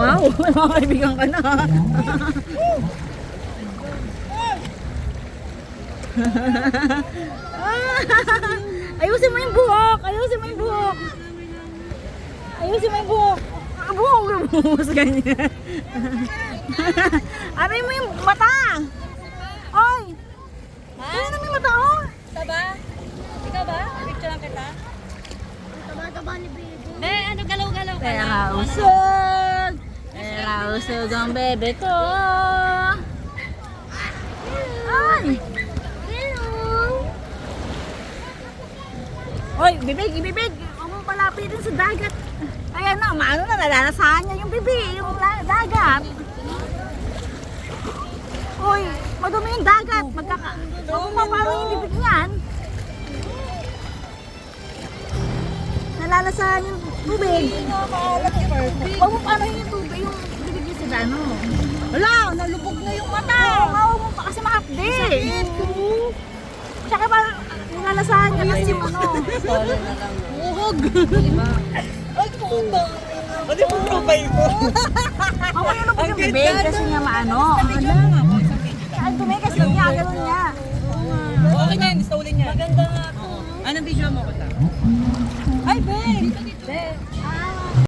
Wow, mga kaibigan ka na. Ayusin mo yung buhok! Ayusin mo yung buhok! Ayusin mo yung buhok! Buhok lumos ganyan. Aray mo yung mata! Oy! Ano na may mata oh? Taba? Ikaw ba? Picture lang kita? Taba-taba ni baby. Be, ano galaw-galaw ka Pera na? usog! Pera usog ang bebe ko! Ay! Hello. Oy, bibig, ibibig! Huwag mong palapitin sa dagat. Ayan na, maano na, nalalasahan niya yung bibig, yung dagat. Uy, madumi yung dagat. Huwag mong maparo yung bibig niyan. Nalalasahan yung tubig. Huwag mong paro yung tubig, yung bibig niya sa dano. Wala, nalubog na yung mata. Huwag mo pa kasi makapdi. Tsaka ba, nalalasahan niya kasi yung ano. Uhog. Ay, puto! Ano yung profile mo? Ako yung lubog yung bibig kasi nga maano. Ang dumi kasi niya, gano'n niya. Okay na yun, istawulin niya. Maganda nga to. Anong video mo ko ta? Ay, be! Be!